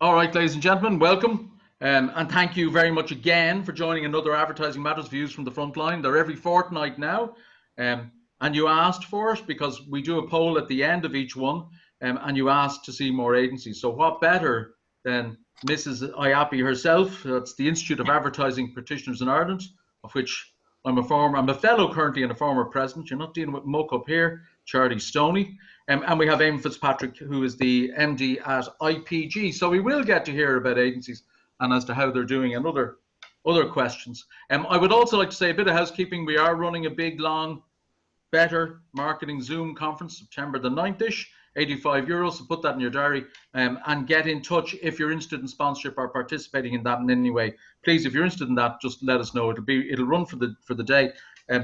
All right, ladies and gentlemen, welcome. And thank you very much again for joining another Advertising Matters Views from the Frontline. They're every fortnight now. And you asked for it because we do a poll at the end of each one. And you asked to see more agencies. So what better than Mrs. IAPI herself? That's the Institute of Advertising Practitioners in Ireland, of which I'm a fellow currently and a former president. You're not dealing with muck up here. Charley, Stoney. And we have Eamon Fitzpatrick, who is the MD at IPG. So we will get to hear about agencies and as to how they're doing and other questions. I would also like to say a bit of housekeeping. We are running a big, long, better marketing Zoom conference, September the 9th-ish, €85. So put that in your diary and get in touch if you're interested in sponsorship or participating in that in any way. Please, if you're interested in that, just let us know. It'll run for the day,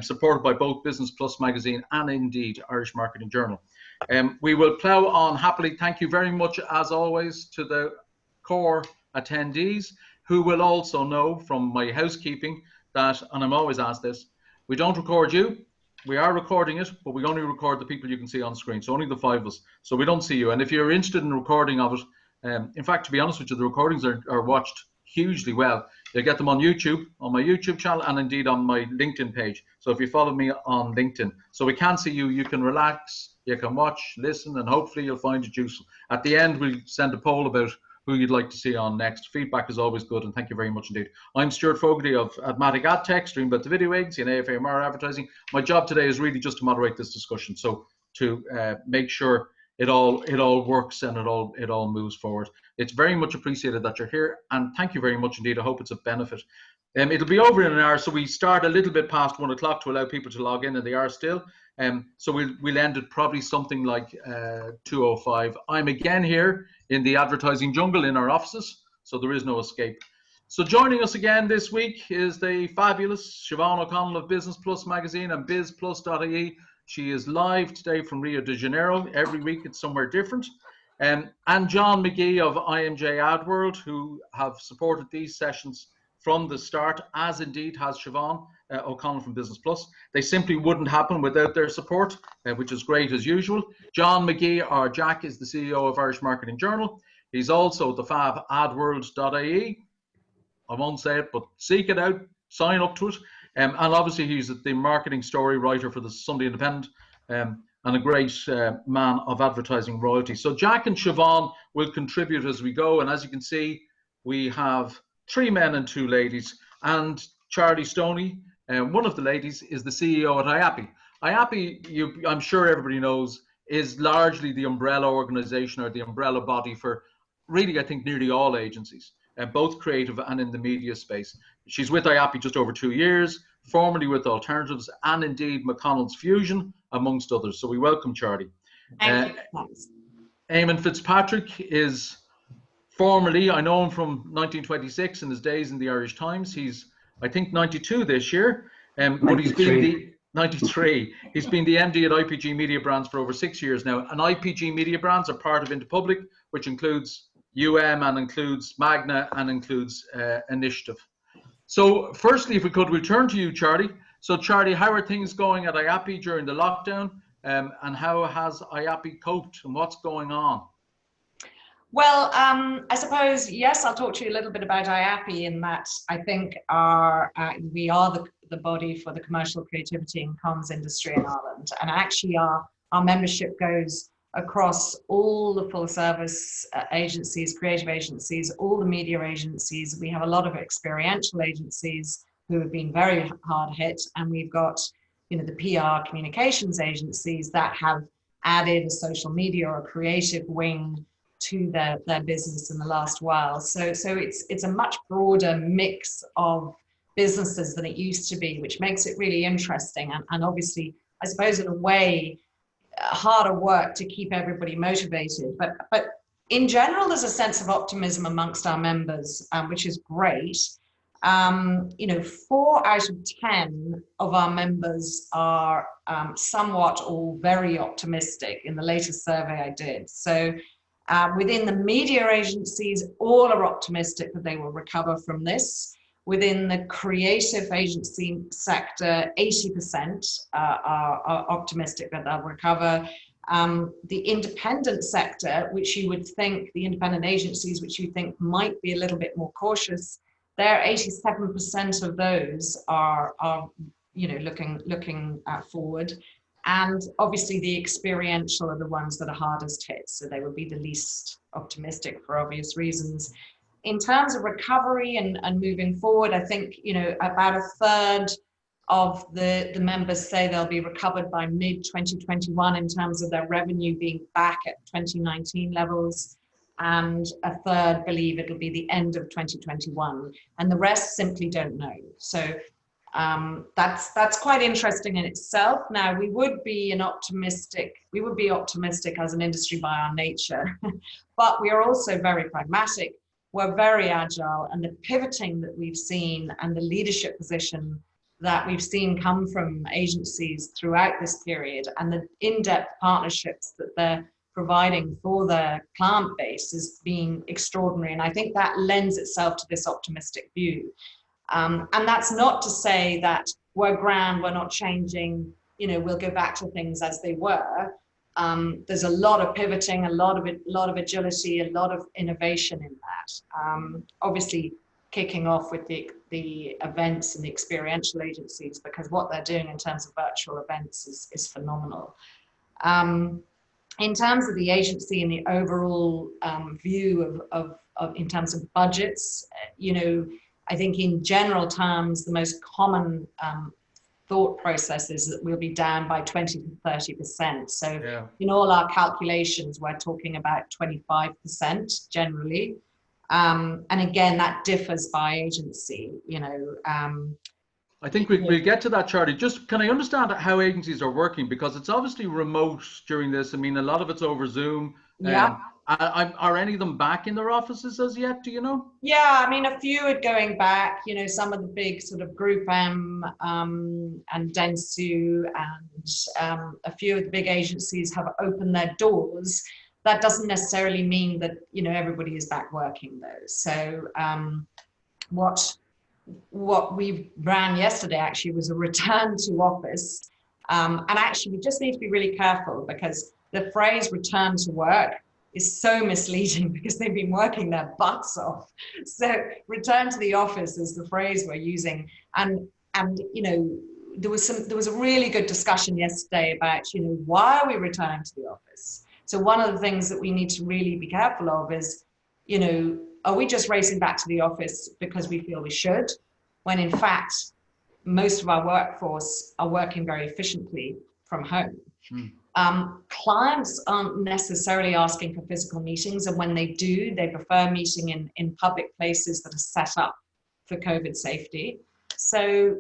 supported by both Business Plus magazine and indeed Irish Marketing Journal. We will plough on happily. Thank you very much, as always, to the core attendees, who will also know from my housekeeping that, and I'm always asked this, we don't record you. We are recording it, but we only record the people you can see on screen. So only the 5 of us. So we don't see you. And if you're interested in recording of it, in fact, to be honest with you, the recordings are watched hugely well. You get them on YouTube, on my YouTube channel, and indeed on my LinkedIn page. So if you follow me on LinkedIn, so we can see you, you can relax, you can watch, listen, and hopefully you'll find it useful. At the end, we'll send a poll about who you'd like to see on next. Feedback is always good, and thank you very much indeed. I'm Stuart Fogarty of Admatic AdTech, Streamabout the video agency, and AFAO'Meara advertising. My job today is really just to moderate this discussion, so to make sure it all works and it all moves forward. It's very much appreciated that you're here, and thank you very much indeed. I hope it's a benefit. It'll be over in an hour, so we start a little bit past 1 o'clock to allow people to log in, and they are still. So we'll end at probably something like 2:05. I'm again here in the advertising jungle in our offices, so there is no escape. So joining us again this week is the fabulous Siobhan O'Connell of Business Plus magazine and bizplus.ie. She is live today from Rio de Janeiro. Every week it's somewhere different. And John McGee of IMJ AdWorld, who have supported these sessions from the start, as indeed has Siobhan O'Connell from Business Plus. They simply wouldn't happen without their support, which is great as usual. John McGee, or Jack, is the CEO of Irish Marketing Journal. He's also the fab adworld.ie. I won't say it, but seek it out, sign up to it. And obviously he's the marketing story writer for the Sunday Independent, and a great man of advertising royalty. So Jack and Siobhan will contribute as we go. And as you can see, we have 3 men and 2 ladies. And Charley Stoney, one of the ladies, is the CEO at IAPI. IAPI, I'm sure everybody knows, is largely the umbrella organization or the umbrella body for really, I think, nearly all agencies, both creative and in the media space. She's with IAPI just over 2 years, formerly with Alternatives and indeed McDonald's Fusion, amongst others. So we welcome Charley. Thank you. Eamon Fitzpatrick is formerly, I know him from 1926 in his days in the Irish Times. He's, I think, 92 this year, but he's been the 93. He's been the MD at IPG Media Brands for over 6 years now. And IPG Media Brands are part of Interpublic, which includes and includes Magna and includes Initiative. So firstly, if we could return to you, Charley. So Charley, how are things going at IAPI during the lockdown, and how has IAPI coped, and what's going on? Well, I suppose, yes, I'll talk to you a little bit about IAPI in that I think we are the body for the commercial creativity and comms industry in Ireland. And actually our membership goes across all the full service agencies, creative agencies, all the media agencies. We have a lot of experiential agencies who have been very hard hit. And we've got, the PR communications agencies that have added a social media or a creative wing to their business in the last while. So it's a much broader mix of businesses than it used to be, which makes it really interesting. And obviously, I suppose in a way, harder work to keep everybody motivated. But in general, there's a sense of optimism amongst our members, which is great. 4 out of 10 of our members are somewhat or very optimistic in the latest survey I did. So within the media agencies, all are optimistic that they will recover from this. Within the creative agency sector, 80% are optimistic that they'll recover. The independent sector, which you would think, the independent agencies, which you think might be a little bit more cautious, they're 87% of those are looking forward. And obviously the experiential are the ones that are hardest hit. So they would be the least optimistic for obvious reasons. In terms of recovery and moving forward, I think, about a third of the members say they'll be recovered by mid-2021 in terms of their revenue being back at 2019 levels. And a third believe it'll be the end of 2021. And the rest simply don't know. So that's quite interesting in itself. Now, we would be optimistic as an industry by our nature, but we are also very pragmatic. We're very agile, and the pivoting that we've seen and the leadership position that we've seen come from agencies throughout this period and the in-depth partnerships that they're providing for their client base is being extraordinary. And I think that lends itself to this optimistic view. And that's not to say that we're grand, we're not changing, we'll go back to things as they were. There's a lot of pivoting, a lot of agility, a lot of innovation in that. Obviously, kicking off with the events and the experiential agencies, because what they're doing in terms of virtual events is phenomenal. In terms of the agency and the overall view of in terms of budgets, I think in general terms, the most common thought process is that we'll be down by 20 to 30%. So yeah. In all our calculations, we're talking about 25% generally. And again, that differs by agency, I think we'll get to that, Charley. Just can I understand how agencies are working? Because it's obviously remote during this. I mean, a lot of it's over Zoom. Yeah. Are any of them back in their offices as yet? Do you know? Yeah, I mean, a few are going back. Some of the big sort of Group M and Dentsu and a few of the big agencies have opened their doors. That doesn't necessarily mean that everybody is back working though. So what we ran yesterday actually was a return to office, and actually we just need to be really careful because the phrase "return to work" is so misleading because they've been working their butts off. So return to the office is the phrase we're using. And there was a really good discussion yesterday about, why are we returning to the office? So one of the things that we need to really be careful of is, are we just racing back to the office because we feel we should? When in fact, most of our workforce are working very efficiently from home. Clients aren't necessarily asking for physical meetings, and when they do, they prefer meeting in public places that are set up for COVID safety. So,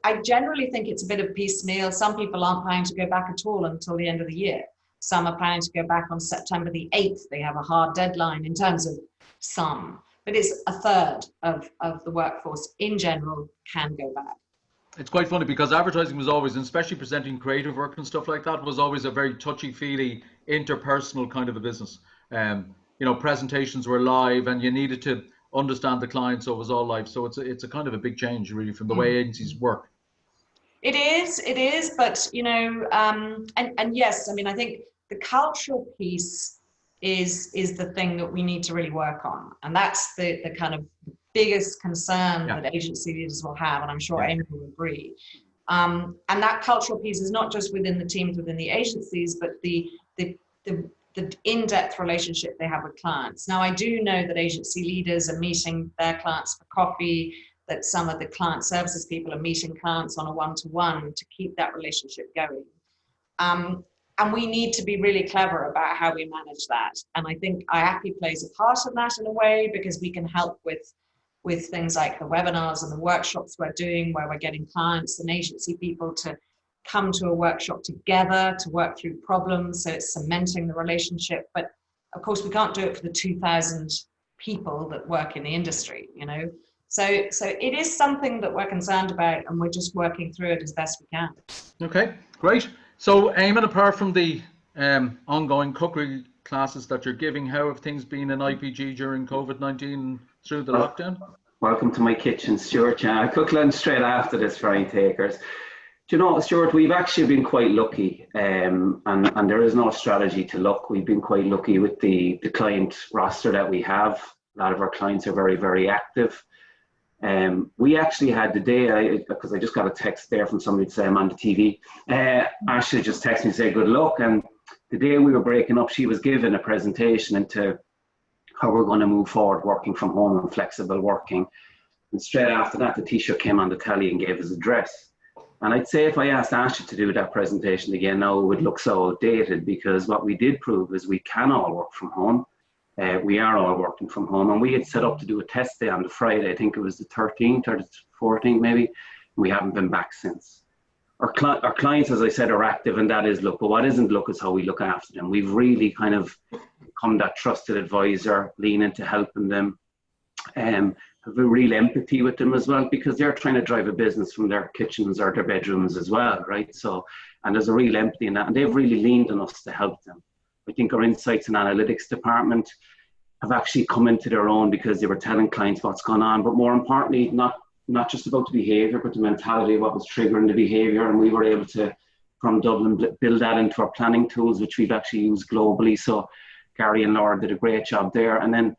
I generally think it's a bit of piecemeal. Some people aren't planning to go back at all until the end of the year. Some are planning to go back on September the 8th. They have a hard deadline in terms of some, but it's a third of the workforce in general can go back. It's quite funny because advertising was always, and especially presenting creative work and stuff like that, was always a very touchy-feely, interpersonal kind of a business. Presentations were live and you needed to understand the client, so it was all live. So it's a kind of a big change really from the way agencies work. It is, but and yes, I mean, I think the cultural piece is the thing that we need to really work on, and that's the kind of biggest concern that agency leaders will have, and I'm sure Eamon will agree. And that cultural piece is not just within the teams within the agencies, but the in-depth relationship they have with clients. Now, I do know that agency leaders are meeting their clients for coffee, that some of the client services people are meeting clients on a one-to-one to keep that relationship going. And we need to be really clever about how we manage that. And I think IAPI plays a part of that in a way, because we can help with things like the webinars and the workshops we're doing, where we're getting clients and agency people to come to a workshop together to work through problems. So it's cementing the relationship. But of course, we can't do it for the 2,000 people that work in the industry, So it is something that we're concerned about, and we're just working through it as best we can. Okay, great. So Eamon, apart from the ongoing cookery classes that you're giving, how have things been in IPG during COVID-19 through the lockdown? Welcome to my kitchen, Stuart. I cook lunch straight after this, frying takers. Do you know, Stuart, we've actually been quite lucky, and there is no strategy to luck. We've been quite lucky with the client roster that we have. A lot of our clients are very, very active. We actually had the day, because I just got a text there from somebody to say I'm on the TV. Ashley just texted me to say good luck, and the day we were breaking up, she was given a presentation into how we're going to move forward working from home and flexible working. And straight after that, the Taoiseach came on the telly and gave his address. And I'd say if I asked Ashley to do that presentation again now, it would look so outdated, because what we did prove is we can all work from home. We are all working from home, and we had set up to do a test day on the Friday. I think it was the 13th or the 14th maybe. We haven't been back since. Our clients, as I said, are active, and that is luck. But what isn't luck is how we look after them. We've really kind of become that trusted advisor, lean into helping them, have a real empathy with them as well, because they're trying to drive a business from their kitchens or their bedrooms as well, right? So, and there's a real empathy in that, and they've really leaned on us to help them. I think our insights and analytics department have actually come into their own, because they were telling clients what's going on, but more importantly, not just about the behaviour, but the mentality of what was triggering the behaviour. And we were able to, from Dublin, build that into our planning tools, which we've actually used globally. So Gary and Laura did a great job there. And then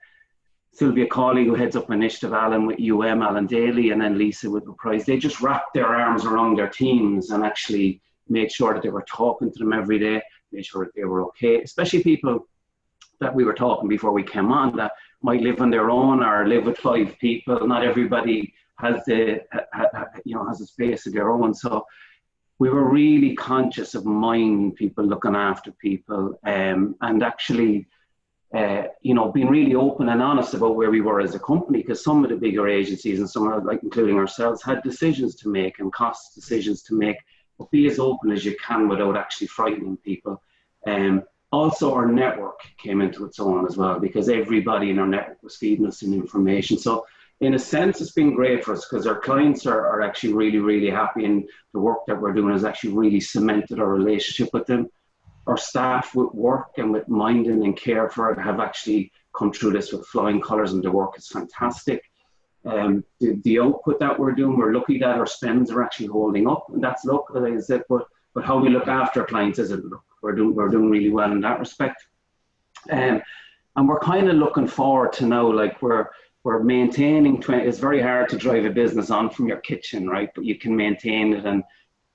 Sylvia Cawley, who heads up Initiative, Alan with Alan Daly, and then Lisa with the Prize, they just wrapped their arms around their teams and actually made sure that they were talking to them every day, made sure that they were okay, especially people that we were talking before we came on that might live on their own or live with 5 people. Not everybody has has a space of their own. So we were really conscious of minding people, looking after people, and actually being really open and honest about where we were as a company, because some of the bigger agencies and some of, like including ourselves, had decisions to make and cost decisions to make, but be as open as you can without actually frightening people. Also, our network came into its own as well, because everybody in our network was feeding us in information. So in a sense, it's been great for us, because our clients are actually really, really happy, and the work that we're doing has actually really cemented our relationship with them. Our staff with work and with minding and care for it have actually come through this with flying colours, and the work is fantastic. The output that we're doing, we're lucky that our spends are actually holding up, and that's luck, as I said, but how we look after our clients isn't luck. We're doing really well in that respect. And we're kind of looking forward to now, like we're maintaining, it's very hard to drive a business on from your kitchen, right? But you can maintain it,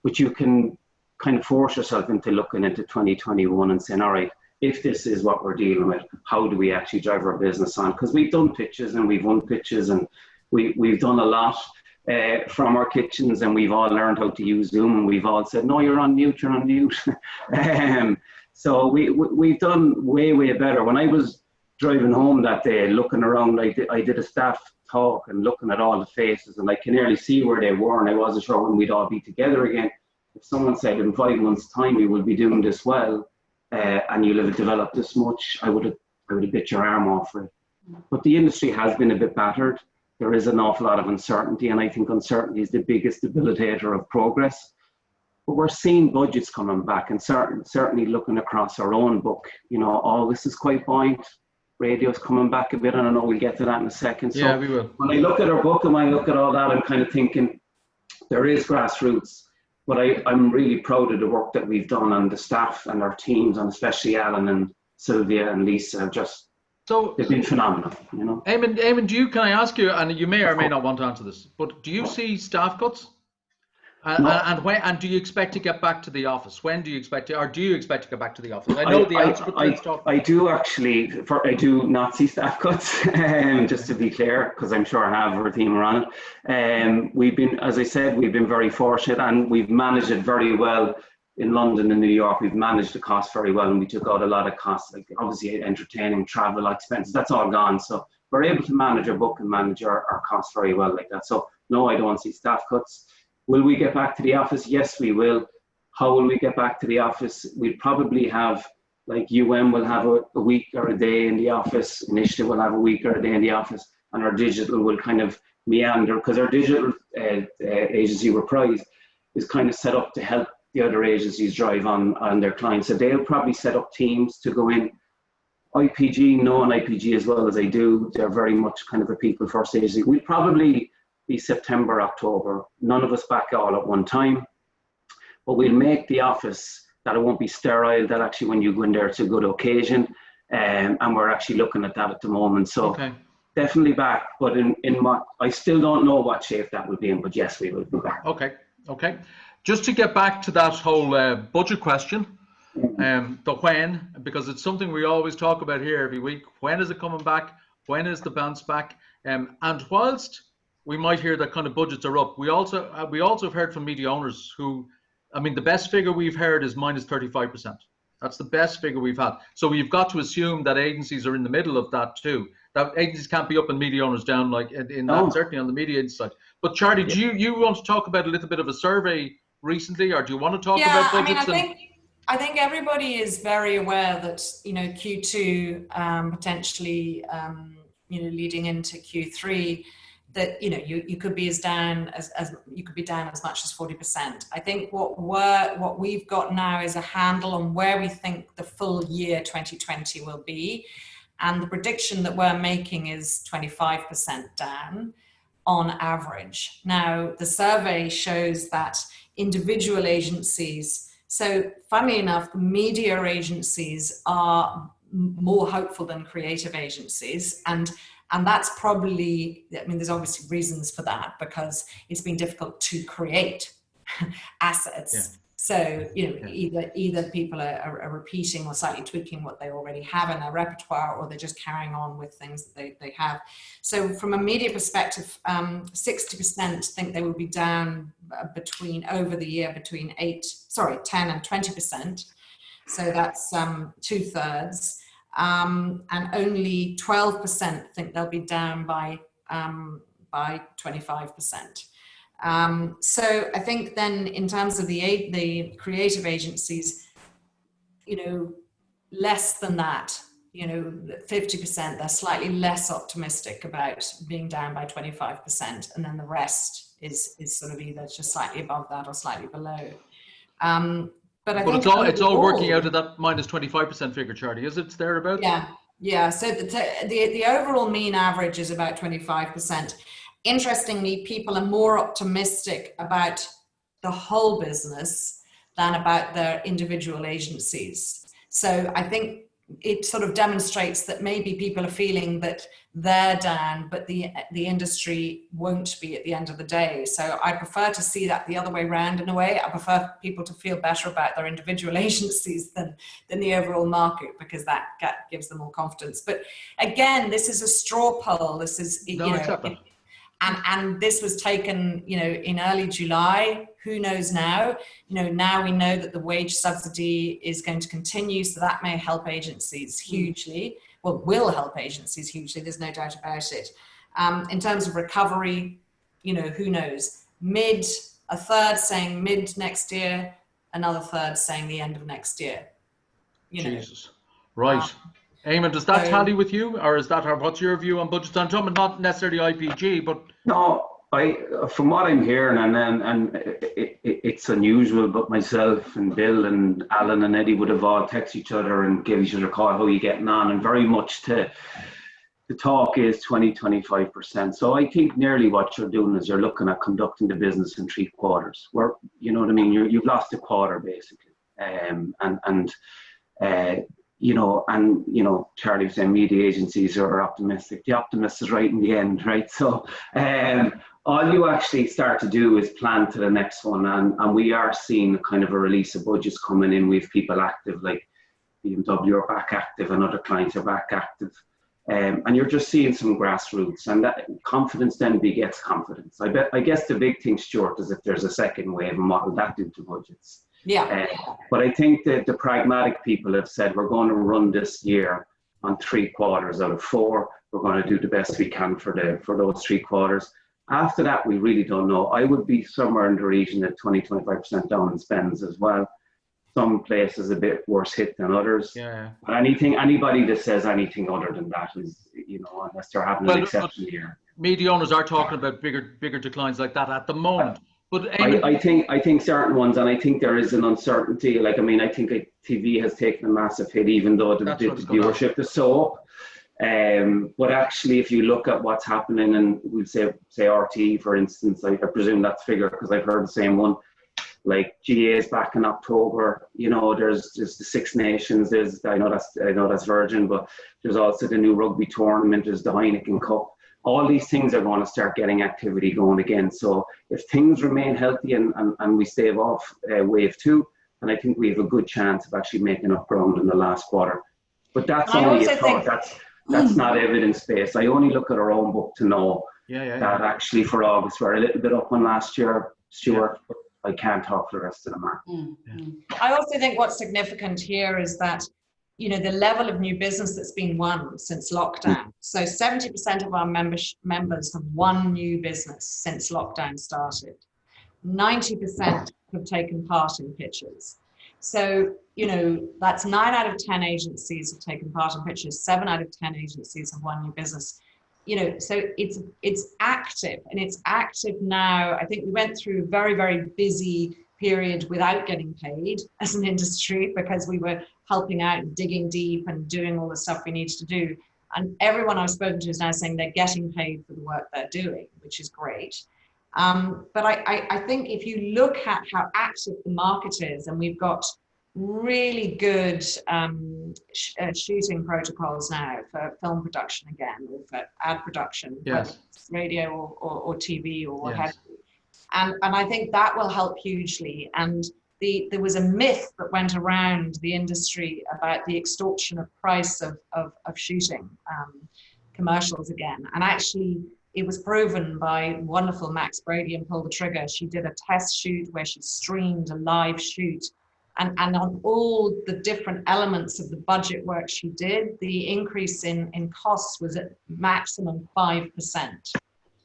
but you can kind of force yourself into looking into 2021 and saying, all right, if this is what we're dealing with, how do we actually drive our business on? Because we've done pitches and we've won pitches, and we've done a lot from our kitchens, and we've all learned how to use Zoom, and we've all said, no, you're on mute. So we've done way better. When I was driving home that day, looking around, I did a staff talk and looking at all the faces, and I can nearly see where they were, and I wasn't sure when we'd all be together again. If someone said in 5 months' time we will be doing this well, and you'll have developed this much, I would have bit your arm off for it. But the industry has been a bit battered. There is an awful lot of uncertainty, and I think uncertainty is the biggest debilitator of progress. But we're seeing budgets coming back, and certainly looking across our own book, August is quite buoyant. Radio's coming back a bit, and I know we'll get to that in a second. So yeah, we will. When I look at our book and when I look at all that, I'm kind of thinking there is grassroots. But I'm really proud of the work that we've done, and the staff and our teams, and especially Alan and Sylvia and Lisa have they've been phenomenal, Eamon, can I ask you, and you may or may not want to answer this, but do you see staff cuts? And do you expect to get back to the office? When do you expect to, or do you expect to get back to the office? I know the answer, but let's talk. I do actually, I do not see staff cuts, just to be clear, because I'm sure I have our team around it. We've been, as I said, we've been very fortunate, and we've managed it very well in London and New York. We've managed the cost very well, and we took out a lot of costs, like obviously entertaining, travel expenses, that's all gone. So we're able to manage our book and manage our costs very well like that. So no, I don't see staff cuts. Will we get back to the office? Yes, we will. How will we get back to the office? We'll probably have, like will have a week or a day in the office. Initiative will have a week or a day in the office, and our digital will kind of meander, because our digital agency Reprise is kind of set up to help the other agencies drive on their clients. So they'll probably set up teams to go in. IPG, knowing IPG as well as I do, they're very much kind of a people first agency. We'll probably be September, October, none of us back all at one time. but we'll make the office that it won't be sterile, that actually when you go in there, it's a good occasion. And we're actually looking at that at the moment. So definitely back, but in what, I still don't know what shape that will be in, but yes, we will be back. Okay. Just to get back to that whole budget question, the when, because it's something we always talk about here every week. When is it coming back? When is the bounce back? And whilst we might hear that kind of budgets are up, we also have heard from media owners who, I mean, the best figure we've heard is minus 35%. That's the best figure we've had. So we've got to assume that agencies are in the middle of that too. That agencies can't be up and media owners down, like in that, certainly on the media side. But Charley, do you want to talk about a little bit of a survey recently, or do you want to talk about budgets? I think everybody is very aware that, you know, Q2 potentially, you know, leading into Q3, that, you know, you could be down as much as 40%. I think what we've got now is a handle on where we think the full year 2020 will be, and the prediction that we're making is 25% down on average. Now, the survey shows that individual agencies, so funnily enough, media agencies are more hopeful than creative agencies, and that's probably, I mean, there's obviously reasons for that, because it's been difficult to create assets. Yeah. So, you know, either people are repeating or slightly tweaking what they already have in their repertoire, or they're just carrying on with things that they have. So from a media perspective, 60% think they will be down over the year between 10 and 20%. So that's 2/3. And only 12% think they'll be down by 25%. So I think then in terms of the creative agencies, you know, less than that, you know, 50%, they're slightly less optimistic about being down by 25%. And then the rest is sort of either just slightly above that or slightly below. But it's all working out of that minus 25% figure, Charley, is it thereabouts? Yeah. So the overall mean average is about 25%. Interestingly, people are more optimistic about the whole business than about their individual agencies. So I think it sort of demonstrates that maybe people are feeling that they're down, but the industry won't be at the end of the day. So I prefer to see that the other way around in a way. I prefer people to feel better about their individual agencies than the overall market, because that gives them more confidence. But again, this is a straw poll. This is, and this was taken, you know, in early July. Who knows now? You know, now we know that the wage subsidy is going to continue, so that may help agencies hugely. Well, will help agencies hugely. There's no doubt about it. In terms of recovery, you know, who knows? A third saying mid next year, another third saying the end of next year. Jesus, right. Eamon, does that tally with you, or what's your view on budgets? I'm talking not necessarily IPG, but no. From what I'm hearing, and it's unusual, but myself and Bill and Alan and Eddie would have all text each other and give each other a call, how are you getting on? And very much the talk is 20-25%. So I think nearly what you're doing is you're looking at conducting the business in 3 quarters. Where, you know what I mean? You've lost a quarter basically, you know, Charley was saying media agencies are optimistic. The optimist is right in the end, right? So all you actually start to do is plan to the next one. And we are seeing kind of a release of budgets coming in. We have people active, like BMW are back active and other clients are back active. And you're just seeing some grassroots, and that confidence then begets confidence. I guess the big thing, Stuart, is if there's a second wave, and what will that do to budgets? Yeah. But I think that the pragmatic people have said we're going to run this year on 3 quarters out of 4. We're going to do the best we can for those 3 quarters. After that, we really don't know. I would be somewhere in the region of 20-25% down in spends as well. Some places a bit worse hit than others. Yeah. But anybody that says anything other than that is, you know, unless they're having an exceptional year. Media owners are talking about bigger declines like that at the moment. But I think certain ones, and I think there is an uncertainty. Like, I mean, I think TV has taken a massive hit, even though the viewership is so up. But actually, if you look at what's happening, and we'll say RT, for instance, I presume that's figure because I've heard the same one. like GA's back in October. You know, there's the Six Nations. I know that's Virgin, but there's also the new rugby tournament. There's the Heineken Cup. All these things are going to start getting activity going again. So if things remain healthy and we stave off wave 2, then I think we have a good chance of actually making up ground in the last quarter. But that's only a thought. That's not evidence-based. I only look at our own book to know that actually for August we're a little bit up on last year, Stuart. But I can't talk for the rest of the market. I also think what's significant here is that, you know, the level of new business that's been won since lockdown. So 70% of our members have won new business since lockdown started. 90% have taken part in pitches. So, you know, that's 9 out of 10 agencies have taken part in pitches. 7 out of 10 agencies have won new business. You know, so it's active, and it's active now. I think we went through a very, very busy period without getting paid as an industry, because we were helping out and digging deep and doing all the stuff we needed to do. And everyone I've spoken to is now saying they're getting paid for the work they're doing, which is great. But I think if you look at how active the market is, and we've got really good shooting protocols now for film production again, or for ad production, whether it's radio or TV or what have you. And I think that will help hugely. And there was a myth that went around the industry about the extortion of price of shooting commercials again. And actually, it was proven by wonderful Max Brady and Pull the Trigger. She did a test shoot where she streamed a live shoot. And on all the different elements of the budget work she did, the increase in costs was at maximum 5%.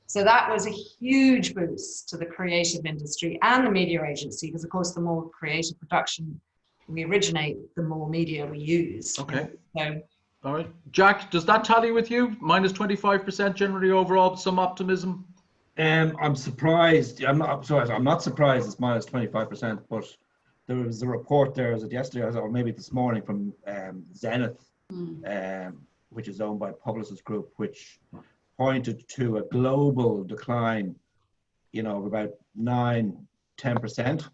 So that was a huge boost to the creative industry and the media agency, because of course, the more creative production we originate, the more media we use. Okay. So, all right. Jack, does that tally with you? Minus 25% generally overall, some optimism? I'm surprised. I'm not surprised it's minus 25%, but there was a report there, was it yesterday or maybe this morning, from Zenith, which is owned by Publicis Group, which pointed to a global decline, you know, of about 9-10%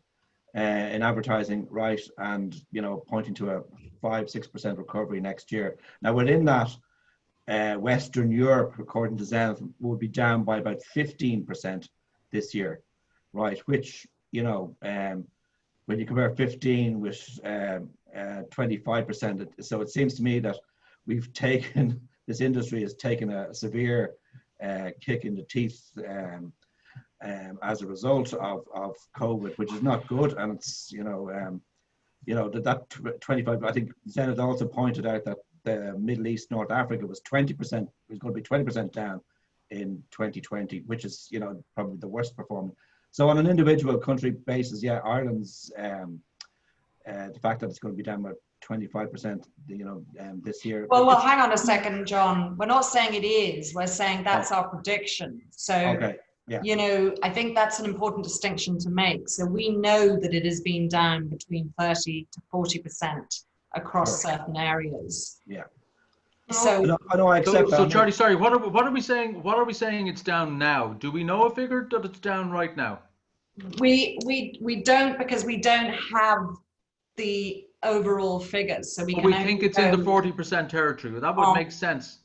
in advertising, right? And, you know, pointing to a 5-6% recovery next year. Now, within that, Western Europe, according to Zenith, will be down by about 15% this year, right? Which, you know, when you compare 15 with 25%, so it seems to me that this industry has taken a severe kick in the teeth as a result of COVID, which is not good. And it's, that 25, I think Zenith also pointed out that the Middle East, North Africa was 20%, was going to be 20% down in 2020, which is, you know, probably the worst performing. So on an individual country basis, yeah, Ireland's, the fact that it's going to be down by 25%, you know, this year. Well, hang on a second, John. We're not saying it is. We're saying that's our prediction. So, okay. Yeah. You know, I think that's an important distinction to make. So we know that it has been down between 30 to 40% across certain areas. Yeah. So I know I accept that. So Charlie, sorry, what are we saying? What are we saying it's down now? Do we know a figure that it's down right now? We don't, because we don't have the overall figures. So we think it's in the 40% territory. That would make sense.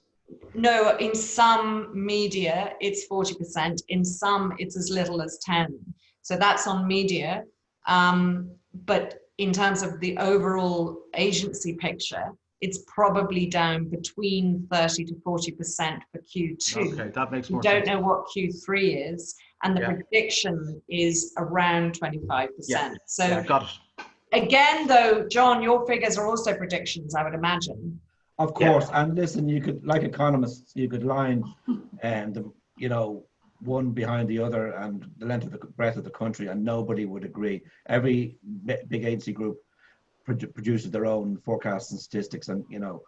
No, in some media it's 40%. In some it's as little as 10. So that's on media. But in terms of the overall agency picture, it's probably down between 30 to 40% for Q2. Okay, that makes more sense. We sense. don't know what Q3 is, and the prediction is around 25%. Yeah. So got it. Again, though, John, your figures are also predictions, I would imagine. Of course, and listen, you could, like economists, you could line you know, one behind the other and the length of the breadth of the country, and nobody would agree. Every big agency group produces their own forecasts and statistics, and you know,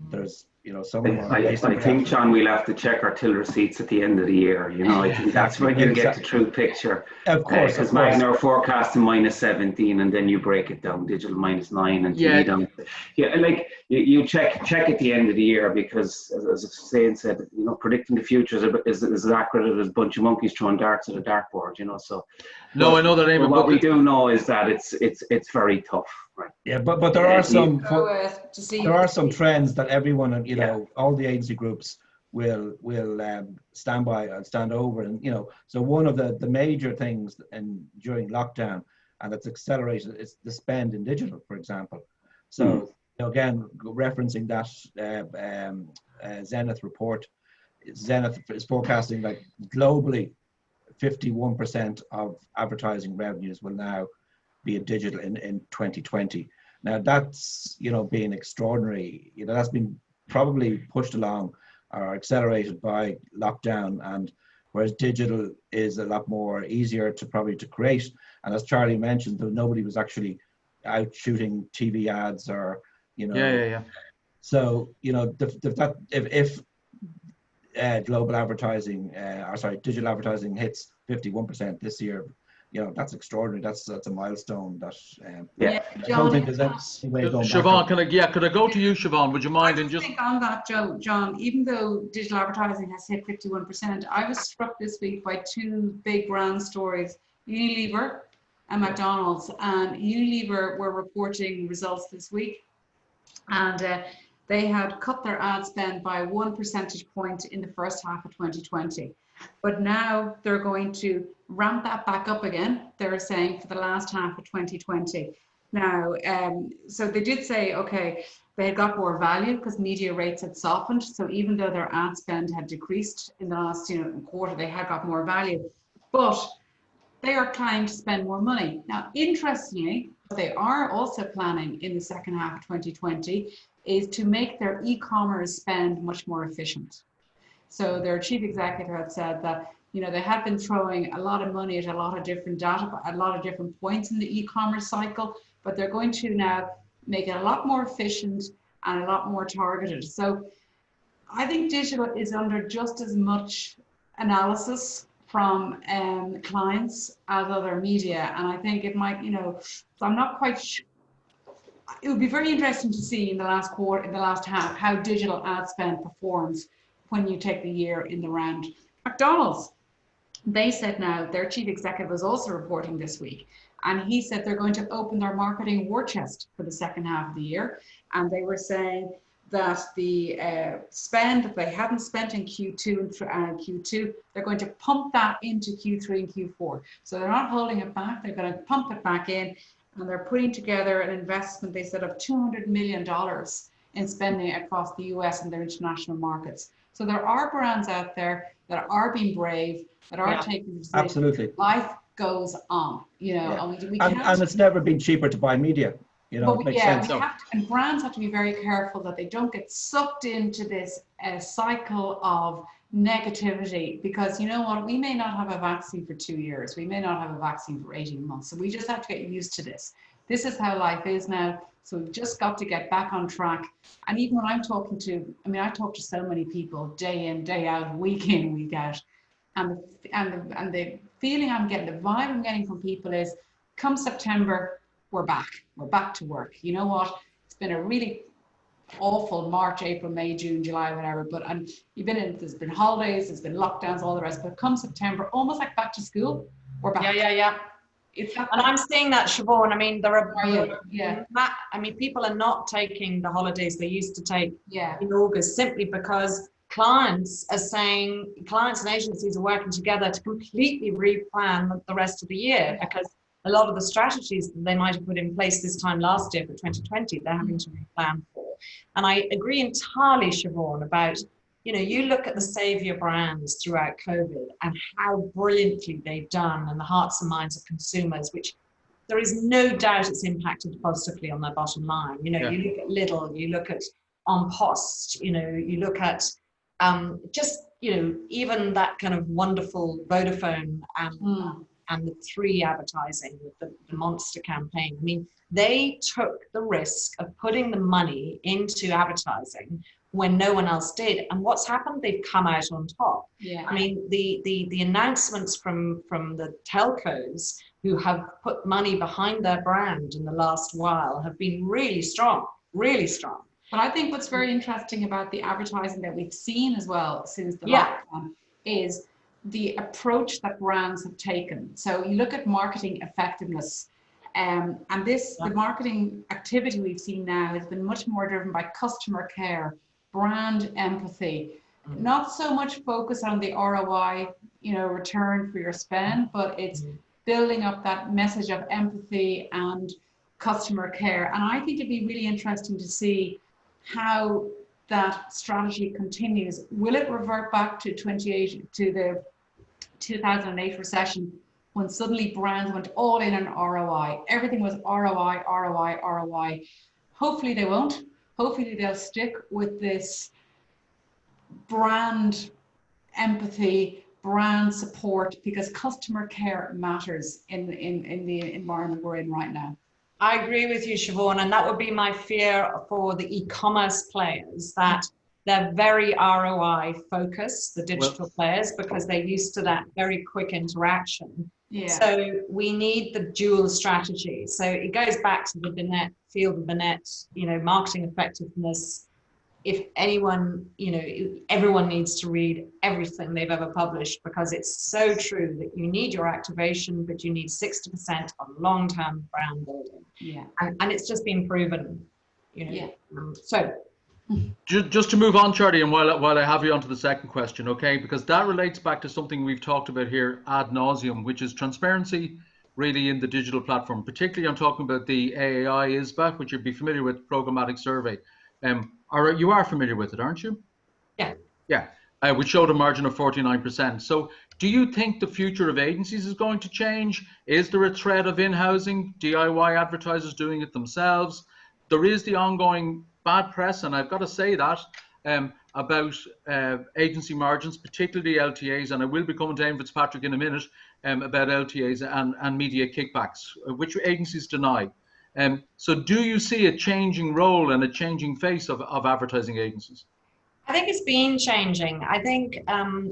there's You know, some of them are I think, John, we'll have to check our till receipts at the end of the year. You know, I think that's when you get the true picture. Of course, because Magna are forecasting -17, and then you break it down, digital -9, and TV down. Yeah, like you check at the end of the year, because as Shane said, you know, predicting the future is as accurate as a bunch of monkeys throwing darts at a dartboard. You know, so. No, I know that, Eamon. But what we do know is that it's very tough. Right. Yeah, but there are some trends that everyone, you know, all the agency groups will stand by and stand over, and you know, so one of the major things during lockdown, and it's accelerated, is the spend in digital, for example. So you know, again, referencing that Zenith report, Zenith is forecasting like globally 51% of advertising revenues will now be in digital in 2020. Now that's, you know, being extraordinary. You know, that's been probably pushed along or accelerated by lockdown, and whereas digital is a lot more easier to create. And as Charlie mentioned, nobody was actually out shooting TV ads or, you know. Yeah. So, you know, if global advertising, digital advertising hits 51% this year, you know, that's extraordinary. That's a milestone. That I don't think there's any way going Siobhan, back. could I go to you, Siobhan? Would you mind? I think on that, John, even though digital advertising has hit 51%, I was struck this week by two big brand stories: Unilever and McDonald's. And Unilever were reporting results this week, and they had cut their ad spend by 1 percentage point in the first half of 2020. But now they're going to ramp that back up again, they're saying, for the last half of 2020. Now, so they did say, okay, they had got more value because media rates had softened. So even though their ad spend had decreased in the last quarter, they had got more value. But they are planning to spend more money. Now, interestingly, what they are also planning in the second half of 2020 is to make their e-commerce spend much more efficient. So their chief executive had said that, you know, they had been throwing a lot of money at a lot of different data, at a lot of different points in the e-commerce cycle, but they're going to now make it a lot more efficient and a lot more targeted. So I think digital is under just as much analysis from clients as other media. And I think it might, you know, so I'm not quite sure. It would be very interesting to see in the last quarter, in the last half, how digital ad spend performs when you take the year in the round. McDonald's, they said now, their chief executive was also reporting this week, and he said they're going to open their marketing war chest for the second half of the year. And they were saying that the spend that they hadn't spent in Q2 and Q2, they're going to pump that into Q3 and Q4. So they're not holding it back, they're going to pump it back in, and they're putting together an investment, they said, of $200 million in spending across the US and their international markets. So there are brands out there that are being brave, that are taking decisions. Absolutely. Life goes on, you know, and it's never been cheaper to buy media. You know, it makes sense. And brands have to be very careful that they don't get sucked into this cycle of negativity, because you know what, we may not have a vaccine for 2 years, we may not have a vaccine for 18 months, so we just have to get used to this. This is how life is now. So we've just got to get back on track. And even when I'm talking to, I talk to so many people day in, day out, week in, week out. And the feeling I'm getting, the vibe I'm getting from people is, come September, we're back to work. You know what? It's been a really awful March, April, May, June, July, whatever. But there's been holidays, there's been lockdowns, all the rest. But come September, almost like back to school, we're back. Yeah. And I'm seeing that, Siobhan. People are not taking the holidays they used to take in August, simply because clients and agencies are working together to completely replan the rest of the year, because a lot of the strategies that they might have put in place this time last year for 2020, they're having to replan for. And I agree entirely, Siobhan, about, you know, you look at the savior brands throughout COVID and how brilliantly they've done in the hearts and minds of consumers, which there is no doubt it's impacted positively on their bottom line. You know, you look at Lidl, you look at On Post, you know, you look at even that kind of wonderful Vodafone and the 3 advertising with the monster campaign. They took the risk of putting the money into advertising when no one else did. And what's happened? They've come out on top. Yeah. I mean, the announcements from the telcos who have put money behind their brand in the last while have been really strong, really strong. But I think what's very interesting about the advertising that we've seen as well since the Yeah. lockdown is the approach that brands have taken. So you look at marketing effectiveness, and the marketing activity we've seen now has been much more driven by customer care, brand empathy, not so much focus on the ROI, return for your spend, but it's building up that message of empathy and customer care. And I think it'd be really interesting to see how that strategy continues. Will it revert back to the 2008 recession, when suddenly brands went all in on ROI? Everything was ROI, ROI, ROI. Hopefully they won't. Hopefully they'll stick with this brand empathy, brand support, because customer care matters in the environment we're in right now. I agree with you, Siobhan, and that would be my fear for the e-commerce players, that they're very ROI focused, the digital players, because they're used to that very quick interaction. Yeah. So we need the dual strategy. So it goes back to the Binet, field of Binet, marketing effectiveness. If anyone, everyone needs to read everything they've ever published, because it's so true that you need your activation, but you need 60% on long-term brand building. Yeah. And it's just been proven, Yeah. So. Just to move on, Charley, and while I have you on to the second question, okay, because that relates back to something we've talked about here ad nauseum, which is transparency really in the digital platform. Particularly, I'm talking about the AAI-ISBA, which you'd be familiar with, programmatic survey. You are familiar with it, aren't you? Yeah. Yeah, which showed a margin of 49%. So do you think the future of agencies is going to change? Is there a threat of in-housing, DIY advertisers doing it themselves? There is the ongoing bad press, and I've got to say that, about agency margins, particularly LTAs, and I will be coming to Fitzpatrick in a minute about LTAs and media kickbacks, which agencies deny. So do you see a changing role and a changing face of advertising agencies? I think it's been changing. I think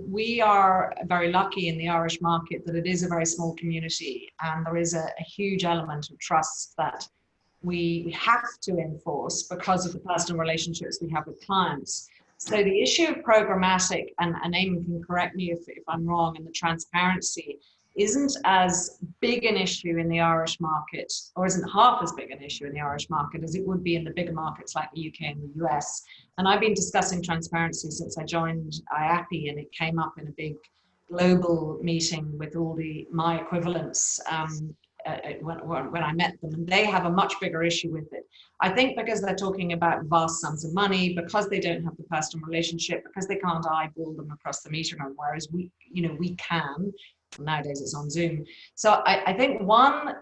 we are very lucky in the Irish market that it is a very small community, and there is a huge element of trust that we have to enforce because of the personal relationships we have with clients. So the issue of programmatic, and Eamon can correct me if I'm wrong, and the transparency isn't as big an issue in the Irish market, or isn't half as big an issue in the Irish market as it would be in the bigger markets like the UK and the US. And I've been discussing transparency since I joined IAPI, and it came up in a big global meeting with all my equivalents when I met them, and they have a much bigger issue with it. I think because they're talking about vast sums of money, because they don't have the personal relationship, because they can't eyeball them across the meter, whereas we can. Nowadays it's on Zoom. So I think one,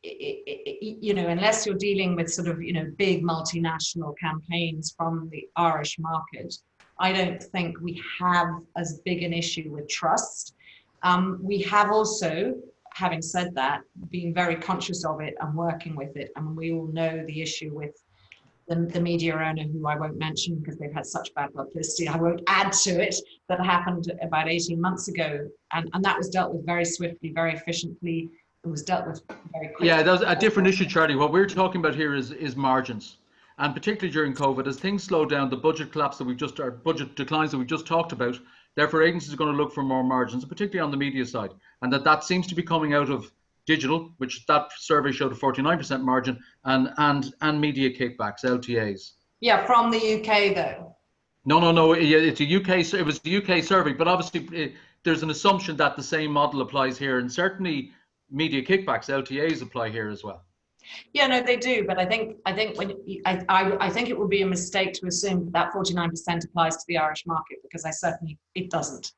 unless you're dealing with sort of, big multinational campaigns from the Irish market, I don't think we have as big an issue with trust. We have also, having said that, being very conscious of it and working with it. And we all know the issue with the media owner, who I won't mention because they've had such bad publicity. I won't add to it, that happened about 18 months ago. And that was dealt with very swiftly, very efficiently. It was dealt with very quickly. Yeah, that's a different issue, Charley. What we're talking about here is margins. And particularly during COVID, as things slow down, the budget collapse budget declines that we just talked about, therefore agencies are going to look for more margins, particularly on the media side. And that seems to be coming out of digital, which that survey showed a 49% margin, and media kickbacks, LTAs. Yeah, from the UK though. No. It's a UK. It was the UK survey, but obviously there's an assumption that the same model applies here, and certainly media kickbacks, LTAs, apply here as well. Yeah, no, they do, but I think I think it would be a mistake to assume that 49% applies to the Irish market, because it doesn't.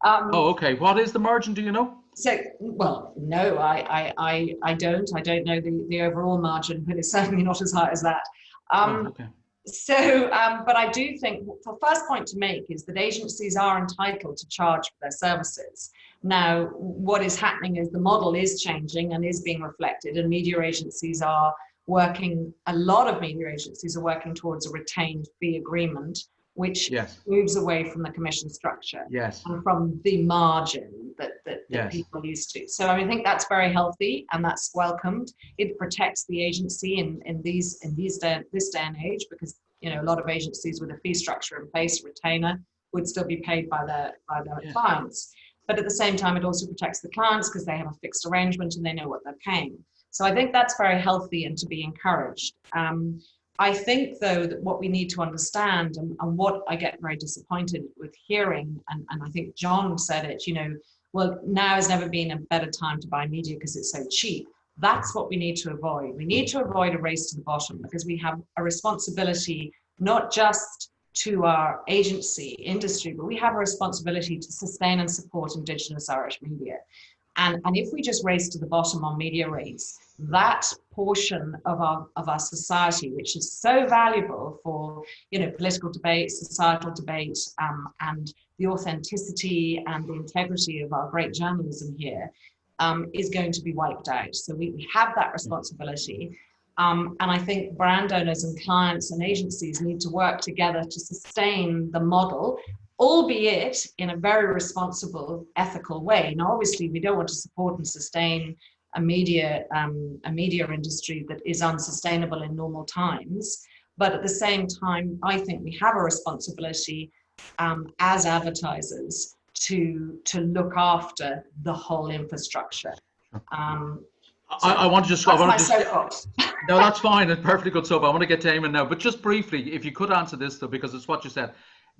Oh, okay. What is the margin? Do you know? So, well, no, I don't. I don't know the overall margin, but it's certainly not as high as that. Okay. So, but I do think the first point to make is that agencies are entitled to charge for their services. Now, what is happening is the model is changing and is being reflected, and media agencies are a lot of media agencies are working towards a retained fee agreement, which moves away from the commission structure and from the margin that people are used to. So I think that's very healthy and that's welcomed. It protects the agency in this day and age, because a lot of agencies with a fee structure in place, retainer, would still be paid by their clients. But at the same time, it also protects the clients because they have a fixed arrangement and they know what they're paying. So I think that's very healthy and to be encouraged. I think, though, that what we need to understand, and what I get very disappointed with hearing, and I think John said it, well, now has never been a better time to buy media because it's so cheap. That's what we need to avoid. We need to avoid a race to the bottom, because we have a responsibility not just to our agency industry, but we have a responsibility to sustain and support Indigenous Irish media. And if we just race to the bottom on media rates, that portion of our society, which is so valuable for political debate, societal debate, and the authenticity and the integrity of our great journalism here, is going to be wiped out. So we have that responsibility. And I think brand owners and clients and agencies need to work together to sustain the model, albeit in a very responsible, ethical way. Now, obviously, we don't want to support and sustain a media industry that is unsustainable in normal times. But at the same time, I think we have a responsibility as advertisers to look after the whole infrastructure. I want to just... That's my soapbox. No, that's fine. It's perfectly good soap. I want to get to Eamon now. But just briefly, if you could answer this, though, because it's what you said.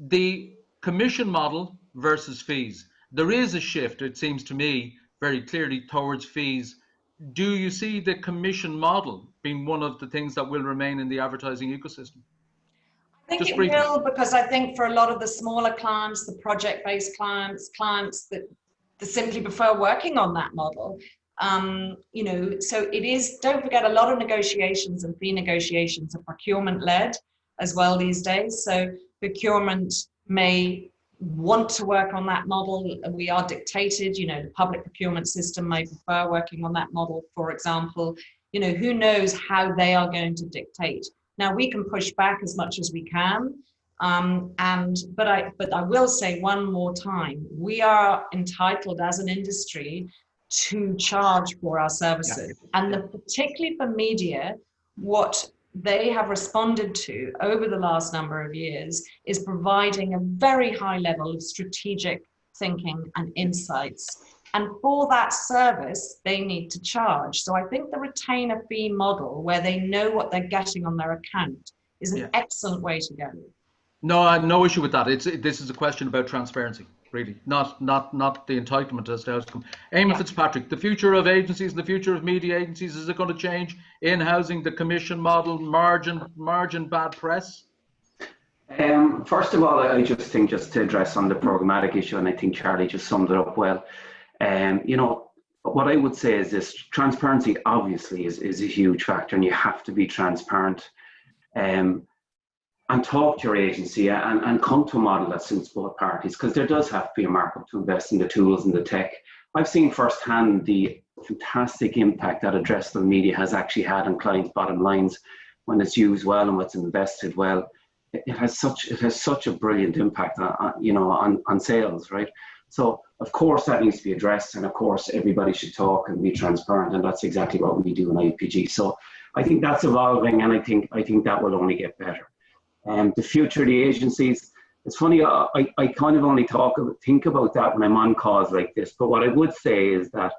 The commission model versus fees. There is a shift, it seems to me, very clearly towards fees. Do you see the commission model being one of the things that will remain in the advertising ecosystem? I think it will, because I think for a lot of the smaller clients, the project-based clients that simply prefer working on that model, so it is, don't forget, a lot of negotiations and fee negotiations are procurement-led as well these days. So procurement may want to work on that model. We are dictated, the public procurement system may prefer working on that model, for example. Who knows how they are going to dictate. Now, we can push back as much as we can, but I will say one more time, we are entitled as an industry to charge for our services. And particularly for media, what they have responded to over the last number of years is providing a very high level of strategic thinking and insights. And for that service, they need to charge. So I think the retainer fee model, where they know what they're getting on their account, is an excellent way to go. No, I have no issue with that. This is a question about transparency, really, not the entitlement as to how it's come. Eamon Fitzpatrick, the future of agencies and the future of media agencies, is it going to change in housing, the commission model, margin bad press? First of all, I just think, just to address on the programmatic issue, and I think Charley just summed it up well. What I would say is this: transparency obviously is a huge factor, and you have to be transparent. And talk to your agency and come to a model that suits both parties, because there does have to be a markup to invest in the tools and the tech. I've seen firsthand the fantastic impact that addressable media has actually had on clients' bottom lines when it's used well and when it's invested well. It has such a brilliant impact on sales, right? So of course that needs to be addressed, and of course everybody should talk and be transparent, and that's exactly what we do in IPG. So I think that's evolving, and I think that will only get better. The future of the agencies, it's funny, I kind of only think about that when I'm on calls like this, but what I would say is that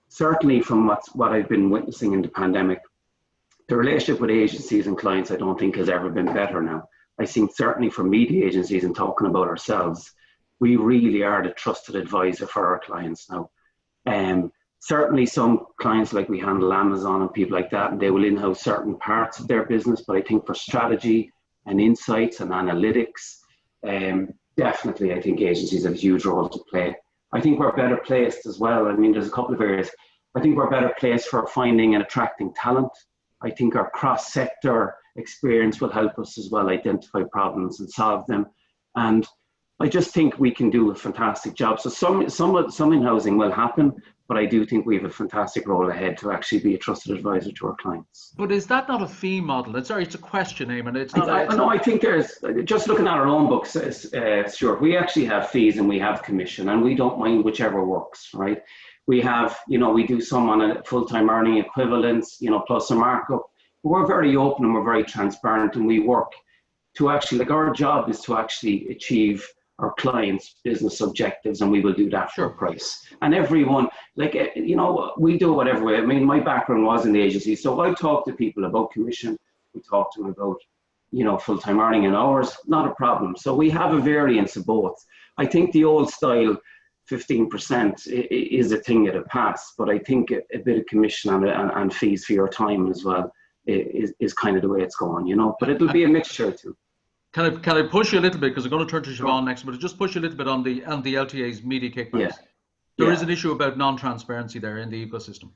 certainly from what I've been witnessing in the pandemic, the relationship with agencies and clients I don't think has ever been better now. I think certainly for media agencies, and talking about ourselves, we really are the trusted advisor for our clients now. Certainly some clients, like we handle Amazon and people like that, and they will in-house certain parts of their business, but I think for strategy and insights and analytics, definitely I think agencies have a huge role to play. I think we're better placed as well. I mean, there's a couple of areas. I think we're better placed for finding and attracting talent. I think our cross-sector experience will help us as well identify problems and solve them. And I just think we can do a fantastic job. So some in-housing will happen, But I do think we have a fantastic role ahead to actually be a trusted advisor to our clients. But is that not a fee model? Sorry, it's a question, Eamon. It's not. I think there's, just looking at our own books, Stuart, we actually have fees and we have commission, and we don't mind whichever works, right? We have, we do some on a full-time earning equivalents, plus a markup. We're very open and we're very transparent, and we work to actually, our job is to actually achieve our clients' business objectives, and we will do that for a price. And everyone, we do whatever way. I mean, my background was in the agency, so I talk to people about commission. We talk to them about, full-time earning and hours, not a problem. So we have a variance of both. I think the old style 15% is a thing at a pass, but I think a bit of commission and fees for your time as well is kind of the way it's going, but it'll be a mixture too. Can I push you a little bit, because I'm going to turn to Siobhan next, but just push you a little bit on the LTA's media kickbacks. Yeah. There is an issue about non-transparency there in the ecosystem.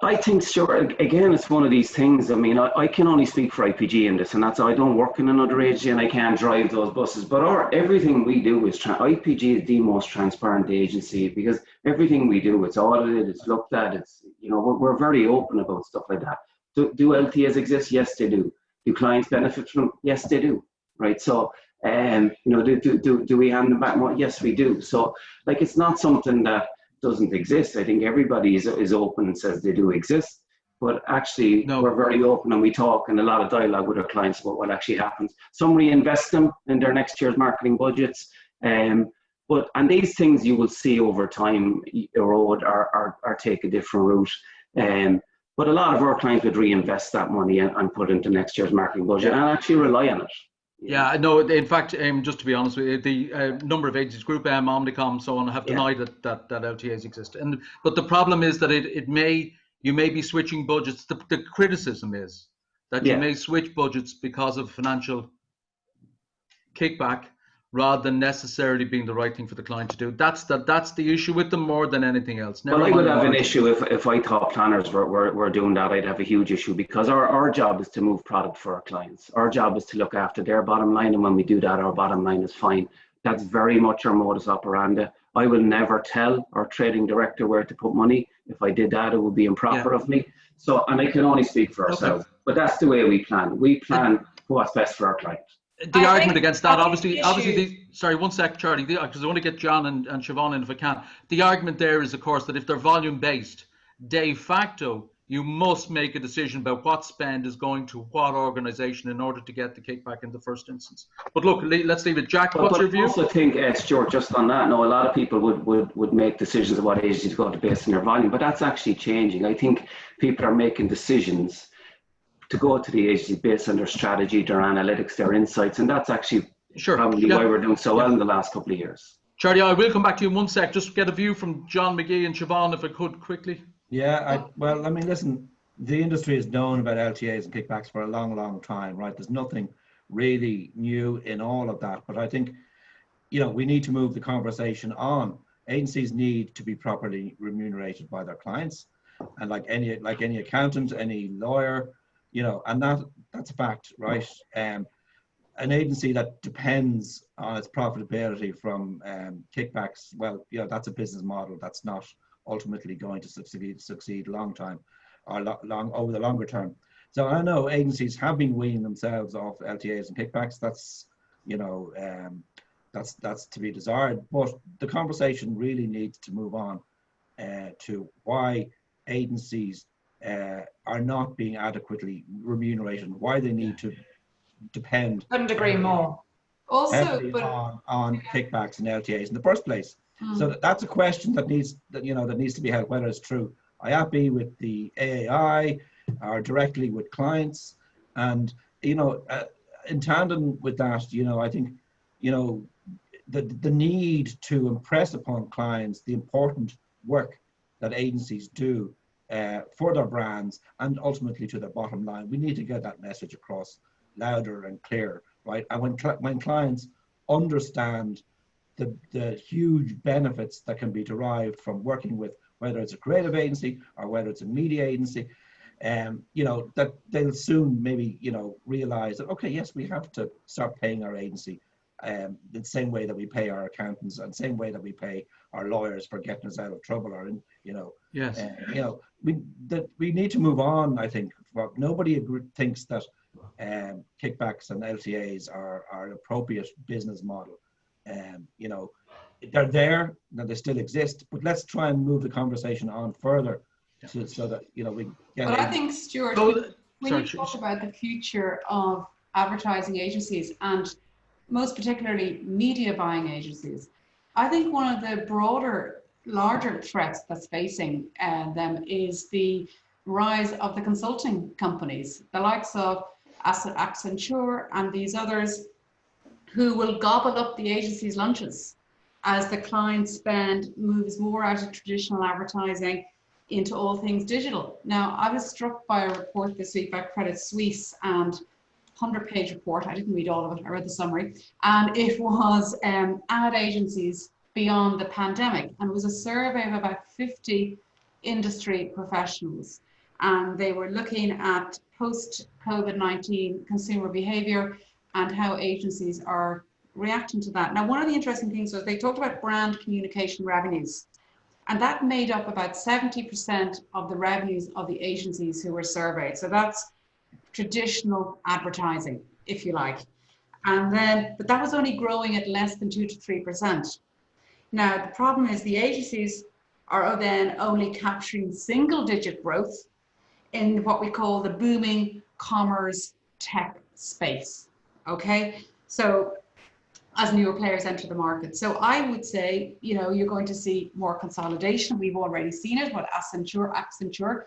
I think, Stuart, again, it's one of these things. I mean, I can only speak for IPG in this, and that's, I don't work in another agency and I can't drive those buses, but everything we do is, IPG is the most transparent agency, because everything we do, it's audited, it's looked at, it's, we're very open about stuff like that. Do LTAs exist? Yes, they do. Do clients benefit from them? Yes, they do. Right. So, do we hand them back more? Yes, we do. So, it's not something that doesn't exist. I think everybody is open and says they do exist. But actually, we're very open and we talk and a lot of dialogue with our clients about what actually happens. Some reinvest them in their next year's marketing budgets. And these things you will see over time erode or take a different route. But a lot of our clients would reinvest that money and put it into next year's marketing budget and actually rely on it. Yeah, no, in fact, just to be honest with you, the number of agencies, Group M, Omnicom, so on, have denied that LTAs exist. But the problem is that you may be switching budgets. The criticism is that you may switch budgets because of financial kickback, rather than necessarily being the right thing for the client to do. That's the issue with them more than anything else. Well, I would have an issue if I thought planners were doing that. I'd have a huge issue, because our job is to move product for our clients. Our job is to look after their bottom line, and when we do that, our bottom line is fine. That's very much our modus operandi. I will never tell our trading director where to put money. If I did that, it would be improper of me. So, and I can only speak for ourselves, but that's the way we plan. We plan what's best for our client. The argument against that, obviously, sorry, one sec, Charlie, because I want to get John and Siobhan in if I can. The argument there is, of course, that if they're volume based, de facto, you must make a decision about what spend is going to what organisation in order to get the kickback in the first instance. But look, let's leave it. Jack, what's your view? I also think, Stuart, just on that, a lot of people would make decisions of what agencies go to based on their volume, but that's actually changing. I think people are making decisions to go to the agency based on their strategy, their analytics, their insights, and that's actually probably why we're doing so well in the last couple of years. Charlie, I will come back to you in one sec. Just get a view from John, McGee and Siobhan, if I could, quickly. Yeah, well, I mean, listen, the industry has known about LTAs and kickbacks for a long, long time, right? There's nothing really new in all of that, but I think, we need to move the conversation on. Agencies need to be properly remunerated by their clients, and like any accountant, any lawyer, and that's a fact, right? An agency that depends on its profitability from kickbacks, well, that's a business model that's not ultimately going to succeed long time or over the longer term. So I know agencies have been weaning themselves off LTAs and kickbacks. That's that's to be desired. But the conversation really needs to move on to why agencies are not being adequately remunerated, why they need to depend. Couldn't agree more. Also, on kickbacks and LTAs in the first place. So that's a question that needs to be held, whether it's through IAPI with the AAI or directly with clients, and in tandem with that, I think the need to impress upon clients the important work that agencies do for their brands and ultimately to their bottom line. We need to get that message across louder and clearer, right? And when clients understand the huge benefits that can be derived from working with, whether it's a creative agency or whether it's a media agency, that they'll soon maybe realize that, okay, yes, we have to start paying our agency the same way that we pay our accountants and the same way that we pay our lawyers for getting us out of trouble, or Yes. We need to move on. I think nobody thinks that kickbacks and LTAs are an appropriate business model. They're there, they still exist, but let's try and move the conversation on further so that we get. But I think, Stuart, when you talk about the future of advertising agencies and most particularly media buying agencies, I think one of the larger threats that's facing them is the rise of the consulting companies, the likes of Accenture and these others, who will gobble up the agency's lunches as the client spend moves more out of traditional advertising into all things digital. Now, I was struck by a report this week by Credit Suisse, and 100-page report. I didn't read all of it, I read the summary. And it was ad agencies beyond the pandemic. And it was a survey of about 50 industry professionals. And they were looking at post-COVID-19 consumer behavior and how agencies are reacting to that. Now, one of the interesting things was they talked about brand communication revenues. And that made up about 70% of the revenues of the agencies who were surveyed. So that's traditional advertising, if you like. But that was only growing at less than 2 to 3%. Now, the problem is the agencies are then only capturing single-digit growth in what we call the booming commerce tech space, okay? So as newer players enter the market. So I would say, you're going to see more consolidation. We've already seen it with Accenture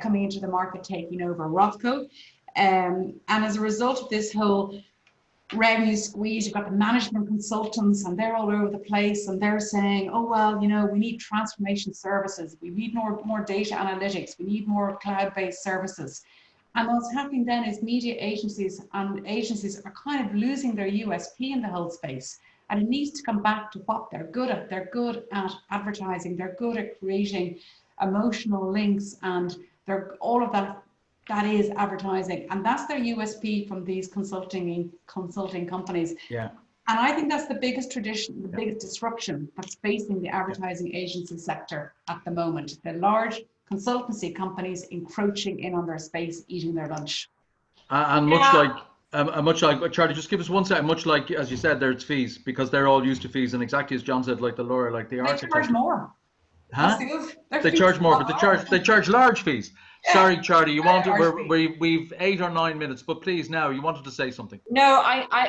coming into the market, taking over Rothco. And as a result of this whole revenue squeeze, you've got the management consultants and they're all over the place and they're saying, oh, well, we need transformation services. We need more data analytics. We need more cloud-based services. And what's happening then is media agencies are kind of losing their USP in the whole space. And it needs to come back to what they're good at. They're good at advertising. They're good at creating emotional links, and they're all of that. That is advertising, and that's their USP from these consulting companies. Yeah. And I think that's the biggest biggest disruption that's facing the advertising agency sector at the moment. The large consultancy companies encroaching in on their space, eating their lunch. And much like Charlie, just give us 1 second. Much like, as you said, there's fees, because they're all used to fees, and exactly as John said, like the lawyer, like the architect. They charge more. Huh? They charge more, but they charge large fees. Yeah. Sorry, Charlie, you wanted, we've 8 or 9 minutes, but please, now you wanted to say something. No,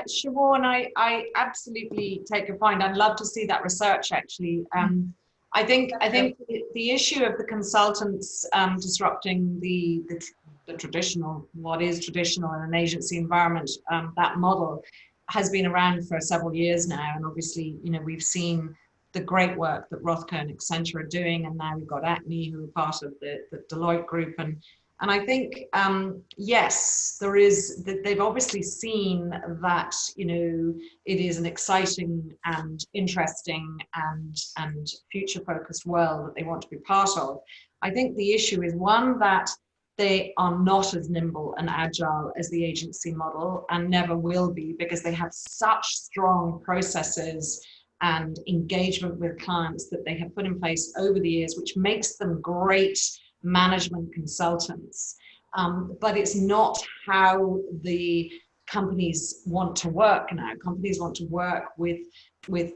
Siobhan, I absolutely take your point. I'd love to see that research, actually. I think the issue of the consultants disrupting the traditional, what is traditional in an agency environment, that model has been around for several years now. And obviously, we've seen the great work that Rothco and Accenture are doing, and now we've got AFAO'Meara, who are part of the Deloitte group, and I think yes, there is. They've obviously seen that it is an exciting and interesting and future-focused world that they want to be part of. I think the issue is one that they are not as nimble and agile as the agency model, and never will be, because they have such strong processes and engagement with clients that they have put in place over the years, which makes them great management consultants. But it's not how the companies want to work now. Companies want to work with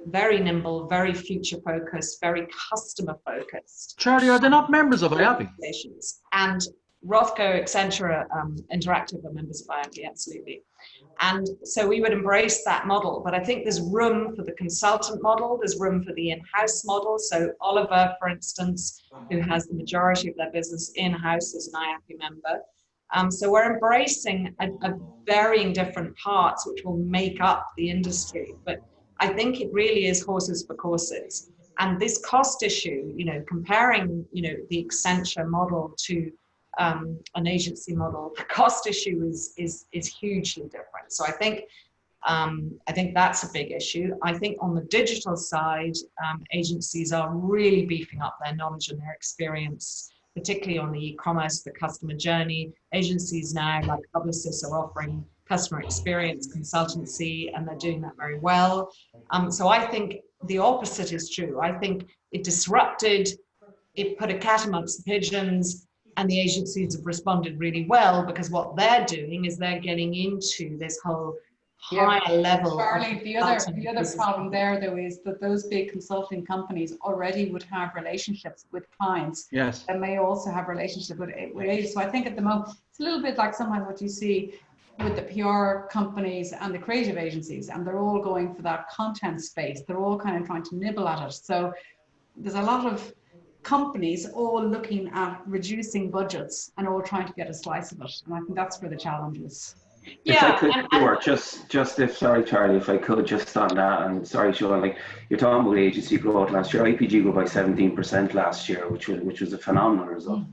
very nimble, very future focused, very customer focused. Charlie, are they not members of IAPI? And Rothco, Accenture, Interactive are members of IAPI, absolutely. And so we would embrace that model, but I think there's room for the consultant model, there's room for the in-house model. So Oliver, for instance, who has the majority of their business in-house, is an IAPI member. So we're embracing a varying different parts which will make up the industry. But I think it really is horses for courses. And this cost issue, comparing, the Accenture model to an agency model, the cost issue is hugely different. So I think that's a big issue. I think on the digital side, agencies are really beefing up their knowledge and their experience, particularly on the e-commerce, the customer journey. Agencies now, like Publicis, are offering customer experience consultancy, and they're doing that very well. So I think the opposite is true. I think it disrupted, it put a cat amongst the pigeons, and the agencies have responded really well, because what they're doing is they're getting into this whole higher level. Charley, the other problem there though is that those big consulting companies already would have relationships with clients. Yes. And may also have relationships with agents. So I think at the moment it's a little bit like sometimes what you see with the PR companies and the creative agencies, and they're all going for that content space. They're all kind of trying to nibble at it. So there's a lot of companies all looking at reducing budgets and all trying to get a slice of it. And I think that's where the challenge is. If I could, Stuart, just if, sorry, Charlie, if I could just on that, and sorry, Siobhan, like you're talking about agency growth last year, IPG grew by 17% last year, which was a phenomenal result.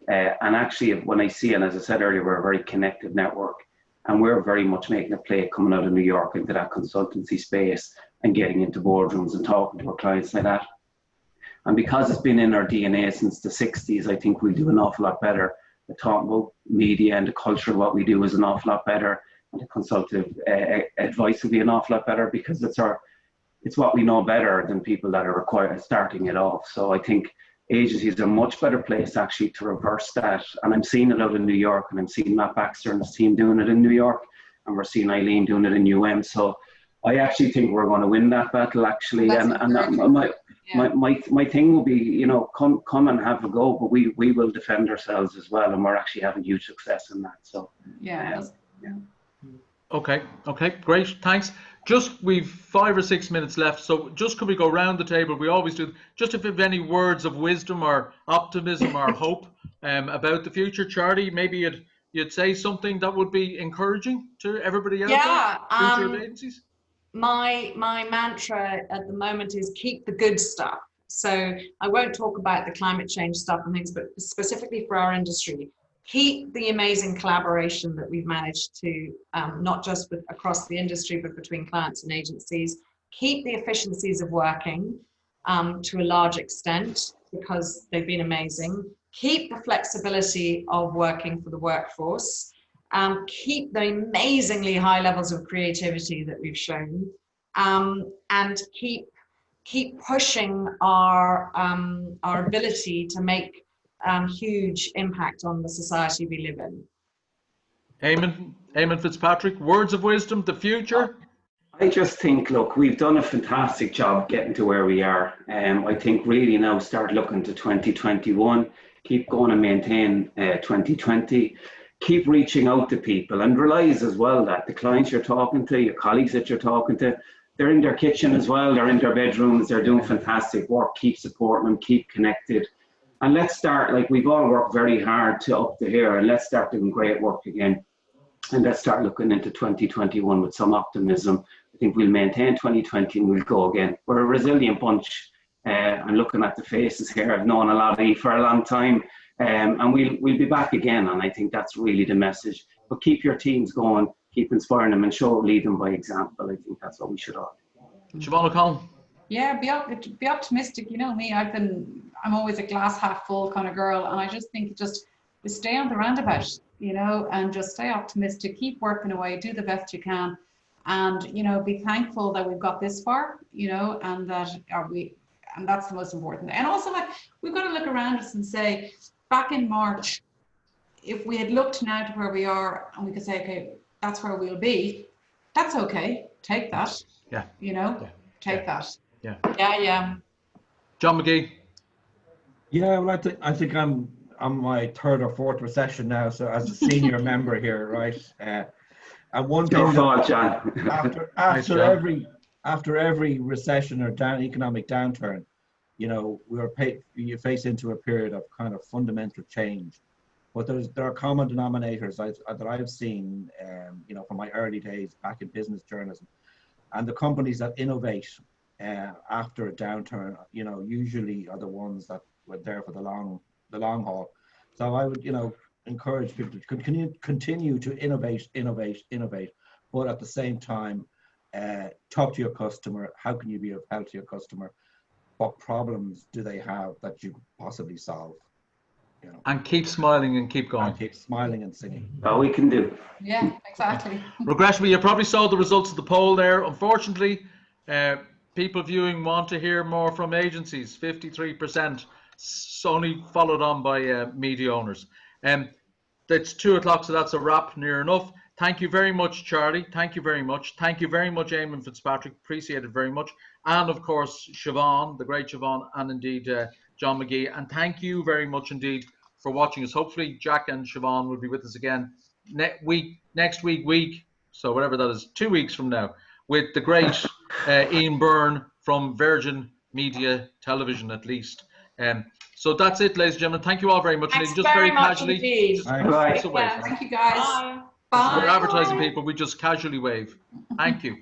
And actually, when I see, and as I said earlier, we're a very connected network, and we're very much making a play coming out of New York into that consultancy space and getting into boardrooms and talking to our clients like that. And because it's been in our DNA since the 60s, I think we'll do an awful lot better. The talk about media and the culture of what we do is an awful lot better, and the consultative advice will be an awful lot better, because it's what we know better than people that are starting it off. So I think agencies are a much better place actually to reverse that, and I'm seeing it out in New York, and I'm seeing Matt Baxter and his team doing it in New York, and we're seeing Eileen doing it in UM. So I actually think we're going to win that battle actually. My thing will be, you know, come and have a go, but we will defend ourselves as well, and we're actually having huge success in that. So yeah. Okay, great, thanks. Just we've 5 or 6 minutes left, so just could we go round the table? We always do. Just if you have any words of wisdom or optimism or hope about the future, Charley, maybe you'd say something that would be encouraging to everybody else. Future of agencies. My mantra at the moment is keep the good stuff. So I won't talk about the climate change stuff and things, but specifically for our industry, keep the amazing collaboration that we've managed to, not just across the industry, but between clients and agencies. Keep the efficiencies of working to a large extent, because they've been amazing. Keep the flexibility of working for the workforce. Keep the amazingly high levels of creativity that we've shown, and keep pushing our ability to make huge impact on the society we live in. Eamon Fitzpatrick, words of wisdom, the future? I just think, look, we've done a fantastic job getting to where we are. I think really now start looking to 2021, keep going and maintain 2020. Keep reaching out to people, and realize as well that the clients you're talking to, your colleagues that you're talking to, they're in their kitchen as well, they're in their bedrooms, they're doing fantastic work. Keep supporting them, keep connected. And let's start, like we've all worked very hard to up to here, and let's start doing great work again. And let's start looking into 2021 with some optimism. I think we'll maintain 2020 and we'll go again. We're a resilient bunch. And looking at the faces here, I've known a lot of you for a long time. And we'll be back again, and I think that's really the message. But keep your teams going, keep inspiring them, and lead them by example. I think that's what we should all do. Siobhan O'Connell. Yeah, be optimistic. You know me, I'm always a glass half full kind of girl, and I just think just stay on the roundabout, you know, and just stay optimistic, keep working away, do the best you can, and you know, be thankful that we've got this far, you know, and that's the most important. And also, like, we've got to look around us and say, back in March, if we had looked now to where we are and we could say, okay, that's where we'll be, that's okay. Take that. Yeah. You know, take that. Yeah. Yeah. John McGee. Yeah, well, I think I'm on my 3rd or 4th recession now, so as a senior member here, right? And one thing after every recession or economic downturn, you know, you face into a period of kind of fundamental change. But there are common denominators that I've seen, you know, from my early days back in business journalism, and the companies that innovate after a downturn, you know, usually are the ones that were there for the long haul. So I would, you know, encourage people to continue to innovate, but at the same time, talk to your customer. How can you be of help to your customer? What problems do they have that you could possibly solve? You know, And keep smiling and keep going. and keep smiling and singing. All we can do. Yeah, exactly. Regrettably, you probably saw the results of the poll there. Unfortunately, people viewing want to hear more from agencies, 53%, only followed on by media owners. It's 2 o'clock, so that's a wrap, near enough. Thank you very much, Charlie. Thank you very much. Thank you very much, Eamon Fitzpatrick. Appreciate it very much. And of course, Siobhan, the great Siobhan, and indeed John McGee. And thank you very much indeed for watching us. Hopefully, Jack and Siobhan will be with us again next week, so whatever that is, 2 weeks from now, with the great Ian Byrne from Virgin Media Television, at least. So that's it, ladies and gentlemen. Thank you all very much. Thanks Just very much casually, indeed. just Bye. pass away. Yeah. Thank you, guys. Bye. Bye. We're advertising people. We just casually wave. Thank you.